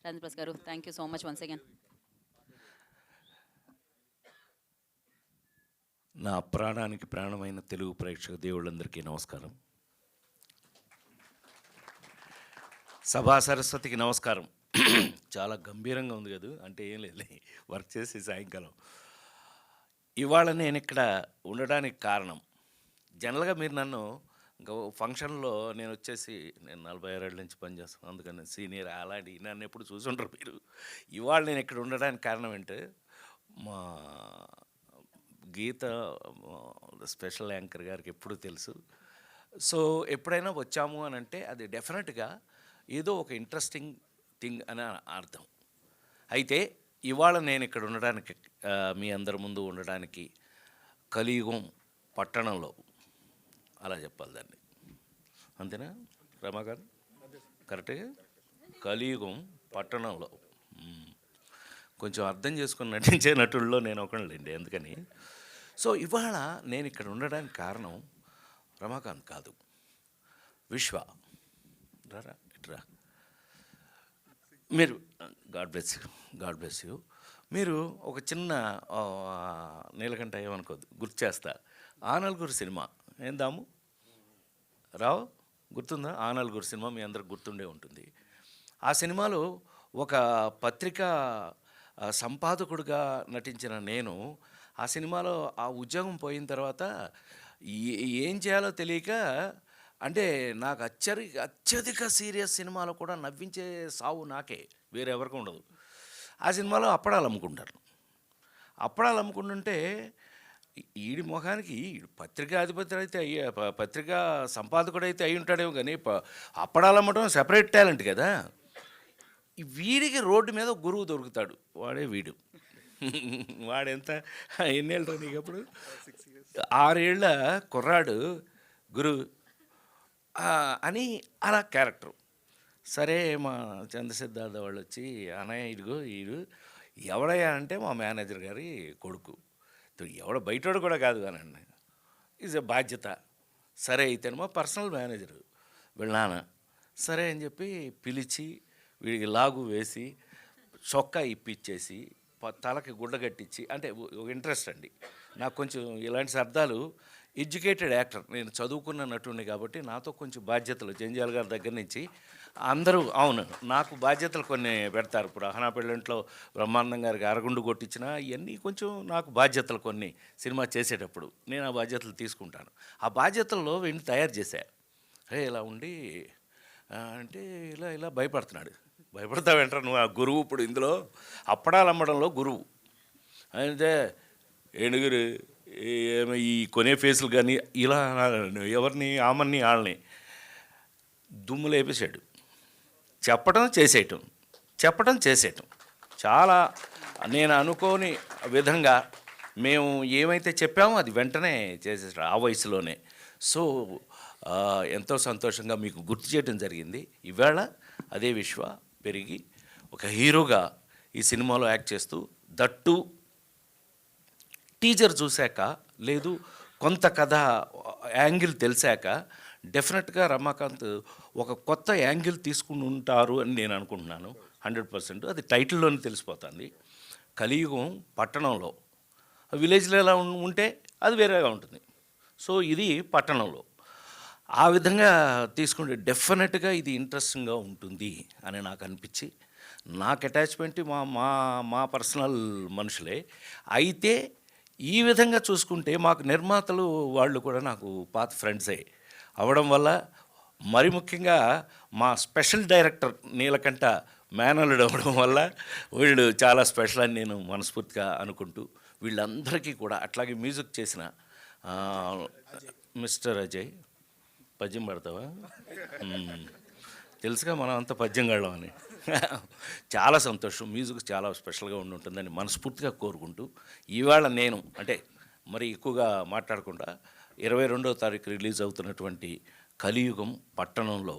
రాజేంద్ర ప్రసాద్ గారు, thank you so much once again. నా ప్రాణానికి ప్రాణమైన తెలుగు ప్రేక్షక దేవుళ్ళందరికీ నమస్కారం. సభా సరస్వతికి నమస్కారం. చాలా గంభీరంగా ఉంది కదా, అంటే ఏం లేదు, వర్క్ చేసి సాయంకాలం. ఇవాళ నేను ఇక్కడ ఉండడానికి కారణం, జనరల్గా మీరు నన్ను ఇంకా ఫంక్షన్లో నేను వచ్చేసి నేను 46 ఏళ్ళ నుంచి పనిచేస్తాను, అందుకని సీనియర్ అలాంటి నన్ను ఎప్పుడు చూసుంటారు మీరు. ఇవాళ నేను ఇక్కడ ఉండడానికి కారణం ఏంటంటే మా గీత స్పెషల్ యాంకర్ గారికి ఎప్పుడు తెలుసు. సో ఎప్పుడైనా వచ్చాము అని అంటే అది డెఫినెట్గా ఏదో ఒక ఇంట్రెస్టింగ్ థింగ్ అని అర్థం. అయితే ఇవాళ నేను ఇక్కడ ఉండడానికి, మీ అందరి ముందు ఉండడానికి కలియుగం పట్టణంలో, అలా చెప్పాలి దాన్ని, అంతేనా రమాగారు? కరెక్ట్గా కలియుగం పట్టణంలో కొంచెం అర్థం చేసుకుని నటించే నటుల్లో నేను ఒకళ్ళండి, అందుకని. సో ఇవాళ నేను ఇక్కడ ఉండడానికి కారణం రమాకాంత్ కాదు, విశ్వ. రారా ఇట్రా. మీరు గాడ్ బ్లెస్ యూ. మీరు ఒక చిన్న నీలకంఠ ఏమనుకోద్దు, గుర్తు చేస్తా. ఆనల్గురు సినిమా ఏందాము రావు, గుర్తుందా? ఆనల్గురు సినిమా మీ అందరికి గుర్తుండే ఉంటుంది. ఆ సినిమాలో ఒక పత్రికా సంపాదకుడిగా నటించిన నేను ఆ సినిమాలో ఆ ఉద్యోగం పోయిన తర్వాత ఏం చేయాలో తెలియక, అంటే నాకు అత్యధిక సీరియస్ సినిమాలో కూడా నవ్వించే సావు నాకే, వేరెవరికి ఉండదు. ఆ సినిమాలో అప్పడాలు అమ్ముకుంటారు. అప్పడాలు అమ్ముకుంటుంటే ఈడి ముఖానికి పత్రికాధిపతి అయితే పత్రికా సంపాదకుడు అయితే అయి ఉంటాడేమో, కానీ అప్పడాలు అమ్మటం సెపరేట్ టాలెంట్ కదా. వీడికి రోడ్డు మీద గురువు దొరుకుతాడు, వాడే వీడు. వాడెంత ఎన్నేళ్ళతో నీకు అప్పుడు 6 ఏళ్ళ కుర్రాడు గురువు అని అలా క్యారెక్టర్. సరే మా చంద్రసిద్ధార్థ వాళ్ళు వచ్చి, అన్నయ్య ఇదిగో వీడు ఎవడయ్యా అంటే మా మేనేజర్ గారి కొడుకు, ఎవడ బయటోడు కూడా కాదు కానండి, ఈజ్ ఎ బాధ్యత. సరే అయితే మా పర్సనల్ మేనేజరు వీళ్ళ నాన్న. సరే అని చెప్పి పిలిచి వీడికి లాగు వేసి చొక్కా ఇప్పిచ్చేసి తలకి గుడ్డ కట్టించి, అంటే ఒక ఇంట్రెస్ట్ అండి నాకు కొంచెం ఇలాంటి శబ్దాలు. ఎడ్యుకేటెడ్ యాక్టర్, నేను చదువుకున్న నటుడిని కాబట్టి నాతో కొంచెం బాధ్యతలు, జంజాల్ గారి దగ్గర నుంచి అందరూ, అవును నాకు బాధ్యతలు కొన్ని పెడతారు. ఇప్పుడు అహనా పెళ్ళంట్లో బ్రహ్మానందం గారికి అరగుండు కొట్టించిన ఇవన్నీ కొంచెం నాకు బాధ్యతలు కొన్ని సినిమా చేసేటప్పుడు నేను ఆ బాధ్యతలు తీసుకుంటాను. ఆ బాధ్యతల్లో వీడిని తయారు చేశా. ఇలా ఉండి అంటే ఇలా ఇలా భయపడుతున్నాడు. భయపడతావేంటారు నువ్వు? ఆ గురువు ఇప్పుడు ఇందులో అప్పడాలు అమ్మడంలో గురువు అయితే ఏడుగురు ఈ కొనే ఫేసులు కానీ ఇలా ఎవరిని ఆమని వాళ్ళని దుమ్ము లేపేసాడు. చెప్పడం చేసేయటం చాలా, నేను అనుకోని విధంగా మేము ఏమైతే చెప్పామో అది వెంటనే చేసేసాడు ఆ వయసులోనే. సో ఎంతో సంతోషంగా మీకు గుర్తు చేయడం జరిగింది. ఇవాళ అదే విశ్వ పెరిగి ఒక హీరోగా ఈ సినిమాలో యాక్ట్ చేస్తూ, దట్టు టీజర్ చూశాక, లేదు కొంత కథ యాంగిల్ తెలిసాక డెఫినెట్గా రమాకాంత్ ఒక కొత్త యాంగిల్ తీసుకుని ఉంటారు అని నేను అనుకుంటున్నాను. 100% అది టైటిల్లోనే తెలిసిపోతుంది. కలియుగం పట్టణంలో, విలేజ్లో ఎలా ఉంటే అది వేరేగా ఉంటుంది. సో ఇది పట్టణంలో, ఆ విధంగా తీసుకుంటే డెఫినెట్గా ఇది ఇంట్రెస్టింగ్గా ఉంటుంది అని నాకు అనిపించి, నాకు అటాచ్మెంట్ మా మా మా పర్సనల్ మనుషులే. అయితే ఈ విధంగా చూసుకుంటే మాకు నిర్మాతలు వాళ్ళు కూడా నాకు పాత ఫ్రెండ్సే అవ్వడం వల్ల, మరి ముఖ్యంగా మా స్పెషల్ డైరెక్టర్ నీలకంఠ మేనల్లుడు అవ్వడం వల్ల వీళ్ళు చాలా స్పెషల్ అని నేను మనస్ఫూర్తిగా అనుకుంటూ, వీళ్ళందరికీ కూడా, అట్లాగే మ్యూజిక్ చేసిన మిస్టర్ అజయ్, పద్యం పడతావా? తెలుసుగా మనం అంత పద్యం గళ్ళం అని. చాలా సంతోషం, మ్యూజిక్ చాలా స్పెషల్గా ఉంటుందని మనస్ఫూర్తిగా కోరుకుంటూ, ఇవాళ నేను అంటే మరి ఎక్కువగా మాట్లాడకుండా 22వ తారీఖు రిలీజ్ అవుతున్నటువంటి కలియుగం పట్టణంలో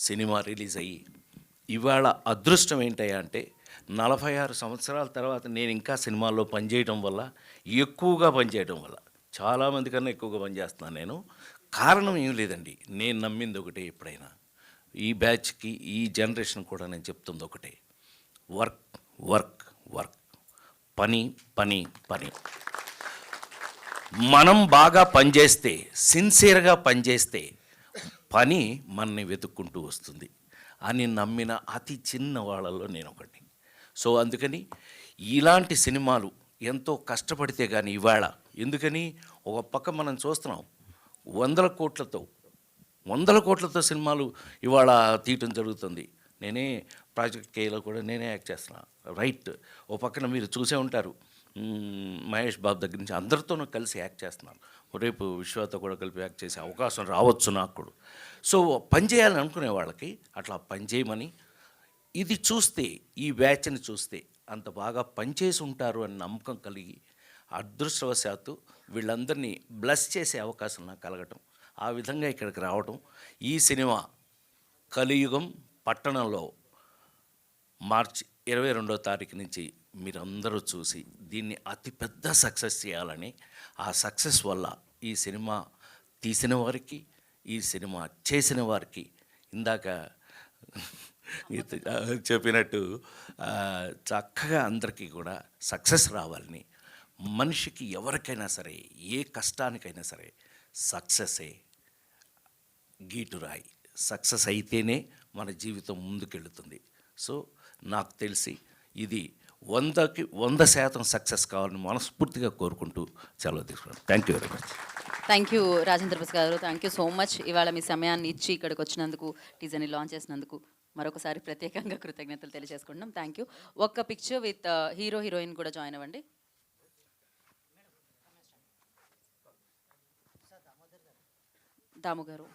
సినిమా రిలీజ్ అయ్యి, ఇవాళ అదృష్టం ఏంటయ్యా అంటే 46 సంవత్సరాల తర్వాత నేను ఇంకా సినిమాల్లో పనిచేయడం వల్ల, ఎక్కువగా పనిచేయడం వల్ల, చాలామంది కన్నా ఎక్కువగా పనిచేస్తున్నాను నేను. కారణం ఏం లేదండి, నేను నమ్మింది ఒకటే. ఎప్పుడైనా ఈ బ్యాచ్కి, ఈ జనరేషన్ కూడా నేను చెప్తుంది ఒకటే, వర్క్ వర్క్ వర్క్, పని పని పని. మనం బాగా పనిచేస్తే, సిన్సియర్గా పనిచేస్తే పని మనని వెతుక్కుంటూ వస్తుంది అని నమ్మిన అతి చిన్న వాళ్ళల్లో నేను ఒకటి. సో అందుకని ఇలాంటి సినిమాలు ఎంతో కష్టపడితే కానీ ఇవాళ, ఎందుకని ఒక పక్క మనం చూస్తున్నాం వందల కోట్లతో సినిమాలు ఇవాళ తీయటం జరుగుతుంది. నేనే ప్రాజెక్ట్ కేలో కూడా నేనే యాక్ట్ చేస్తున్నాను, రైట్. ఓ పక్కన మీరు చూసే ఉంటారు, మహేష్ బాబు దగ్గర నుంచి అందరితోనూ కలిసి యాక్ట్ చేస్తున్నాను. రేపు విశ్వతో కూడా కలిపి యాక్ట్ చేసే అవకాశం రావచ్చు నాకు కూడా. సో పని చేయాలని అనుకునే వాళ్ళకి అట్లా పని చేయమని, ఇది చూస్తే, ఈ బ్యాచ్ని చూస్తే అంత బాగా పనిచేసి ఉంటారు అని నమ్మకం కలిగి అదృష్టవశాత్తు వీళ్ళందరినీ బ్లెస్ చేసే అవకాశం నాకు కలగటం, ఆ విధంగా ఇక్కడికి రావటం. ఈ సినిమా కలియుగం పట్టణంలో మార్చి 22వ తారీఖు నుంచి మీరందరూ చూసి దీన్ని అతిపెద్ద సక్సెస్ చేయాలని, ఆ సక్సెస్ వల్ల ఈ సినిమా తీసిన వారికి, ఈ సినిమా చేసిన వారికి, ఇందాక చెప్పినట్టు చక్కగా అందరికీ కూడా సక్సెస్ రావాలని, మనిషికి ఎవరికైనా సరే, ఏ కష్టానికైనా సరే సక్సెస్సే గీటురాయి. సక్సెస్ అయితేనే మన జీవితం ముందుకెళ్తుంది. సో నాకు తెలిసి ఇది 100కి 100% సక్సెస్ కావాలని మనస్ఫూర్తిగా కోరుకుంటూ సెలవు తీసుకున్నాను. Thank you very much. Thank you Rajendra Prasad గారు, థ్యాంక్ యూ సో మచ్. ఇవాళ మీ సమయాన్ని ఇచ్చి ఇక్కడికి వచ్చినందుకు, టీజర్ని లాంచ్ చేసినందుకు మరొకసారి ప్రత్యేకంగా కృతజ్ఞతలు తెలియజేసుకుంటున్నాం. Thank you. ఒక్క పిక్చర్ విత్ హీరో హీరోయిన్ కూడా జాయిన్ అవ్వండి. దాము గారు.